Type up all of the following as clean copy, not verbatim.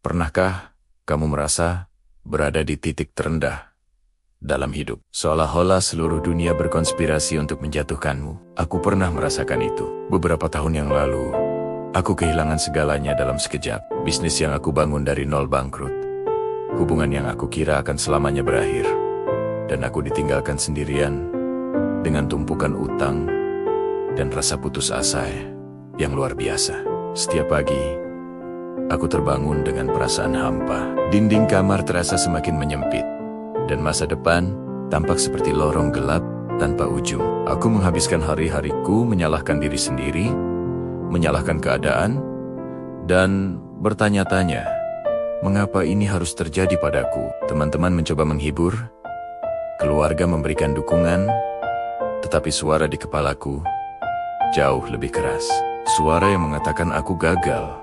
Pernahkah kamu merasa berada di titik terendah dalam hidup? Seolah-olah seluruh dunia berkonspirasi untuk menjatuhkanmu. Aku pernah merasakan itu. Beberapa tahun yang lalu, aku kehilangan segalanya dalam sekejap. Bisnis yang aku bangun dari nol bangkrut. Hubungan yang aku kira akan selamanya berakhir. Dan aku ditinggalkan sendirian dengan tumpukan utang dan rasa putus asa yang luar biasa. Setiap pagi, aku terbangun dengan perasaan hampa. Dinding kamar terasa semakin menyempit, dan masa depan tampak seperti lorong gelap tanpa ujung. Aku menghabiskan hari-hariku menyalahkan diri sendiri, menyalahkan keadaan, dan bertanya-tanya, mengapa ini harus terjadi padaku? Teman-teman mencoba menghibur, keluarga memberikan dukungan, tetapi suara di kepalaku jauh lebih keras. Suara yang mengatakan aku gagal,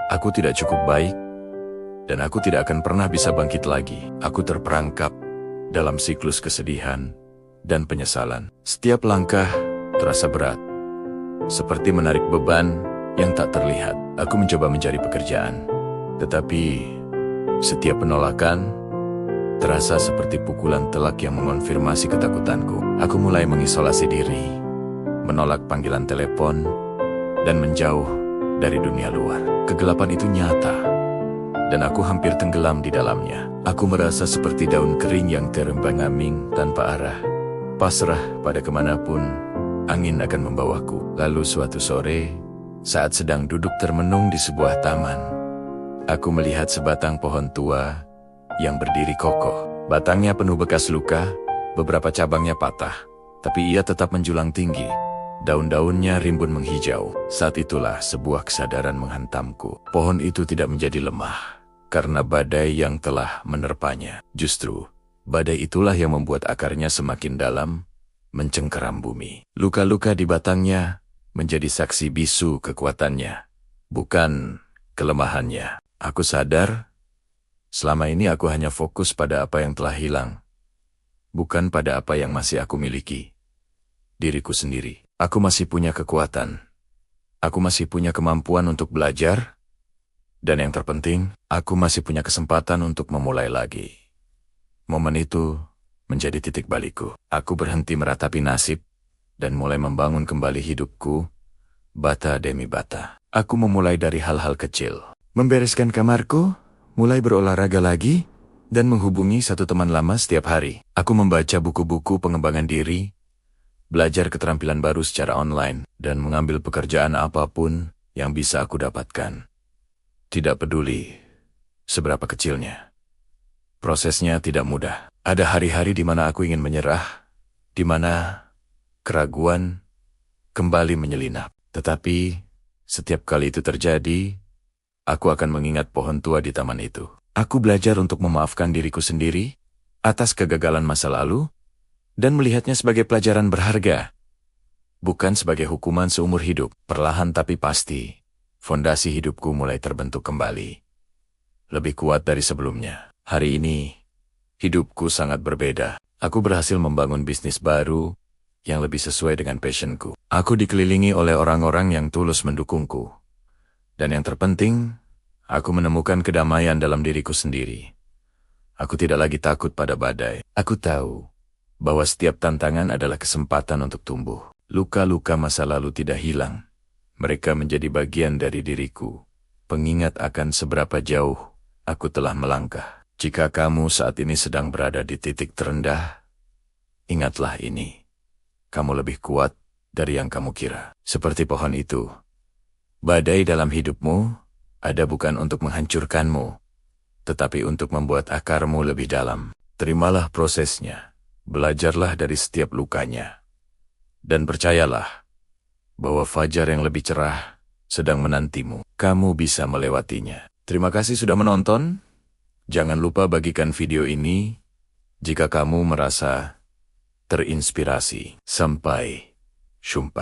aku tidak cukup baik, dan aku tidak akan pernah bisa bangkit lagi. Aku terperangkap dalam siklus kesedihan dan penyesalan. Setiap langkah terasa berat, seperti menarik beban yang tak terlihat. Aku mencoba mencari pekerjaan, tetapi setiap penolakan terasa seperti pukulan telak yang mengonfirmasi ketakutanku. Aku mulai mengisolasi diri, menolak panggilan telepon, dan menjauh dari dunia luar. Kegelapan itu nyata, dan aku hampir tenggelam di dalamnya. Aku merasa seperti daun kering yang terembang-ambing tanpa arah, pasrah pada kemanapun angin akan membawaku. Lalu suatu sore, saat sedang duduk termenung di sebuah taman, aku melihat sebatang pohon tua yang berdiri kokoh. Batangnya penuh bekas luka, beberapa cabangnya patah, tapi ia tetap menjulang tinggi. Daun-daunnya rimbun menghijau. Saat itulah sebuah kesadaran menghantamku. Pohon itu tidak menjadi lemah karena badai yang telah menerpanya. Justru, badai itulah yang membuat akarnya semakin dalam, mencengkeram bumi. Luka-luka di batangnya menjadi saksi bisu kekuatannya, bukan kelemahannya. Aku sadar, selama ini aku hanya fokus pada apa yang telah hilang, bukan pada apa yang masih aku miliki. Diriku sendiri. Aku masih punya kekuatan. Aku masih punya kemampuan untuk belajar. Dan yang terpenting, aku masih punya kesempatan untuk memulai lagi. Momen itu menjadi titik balikku. Aku berhenti meratapi nasib dan mulai membangun kembali hidupku, bata demi bata. Aku memulai dari hal-hal kecil. Membereskan kamarku, mulai berolahraga lagi, dan menghubungi satu teman lama setiap hari. Aku membaca buku-buku pengembangan diri, belajar keterampilan baru secara online, dan mengambil pekerjaan apapun yang bisa aku dapatkan. Tidak peduli seberapa kecilnya. Prosesnya tidak mudah. Ada hari-hari di mana aku ingin menyerah, di mana keraguan kembali menyelinap. Tetapi setiap kali itu terjadi, aku akan mengingat pohon tua di taman itu. Aku belajar untuk memaafkan diriku sendiri atas kegagalan masa lalu, dan melihatnya sebagai pelajaran berharga, bukan sebagai hukuman seumur hidup. Perlahan tapi pasti, fondasi hidupku mulai terbentuk kembali. Lebih kuat dari sebelumnya. Hari ini, hidupku sangat berbeda. Aku berhasil membangun bisnis baru yang lebih sesuai dengan passionku. Aku dikelilingi oleh orang-orang yang tulus mendukungku. Dan yang terpenting, aku menemukan kedamaian dalam diriku sendiri. Aku tidak lagi takut pada badai. Aku tahu bahwa setiap tantangan adalah kesempatan untuk tumbuh. Luka-luka masa lalu tidak hilang. Mereka menjadi bagian dari diriku, pengingat akan seberapa jauh aku telah melangkah. Jika kamu saat ini sedang berada di titik terendah, ingatlah ini. Kamu lebih kuat dari yang kamu kira. Seperti pohon itu, badai dalam hidupmu ada bukan untuk menghancurkanmu, tetapi untuk membuat akarmu lebih dalam. Terimalah prosesnya. Belajarlah dari setiap lukanya. Dan percayalah bahwa fajar yang lebih cerah sedang menantimu. Kamu bisa melewatinya. Terima kasih sudah menonton. Jangan lupa bagikan video ini jika kamu merasa terinspirasi. Sampai jumpa.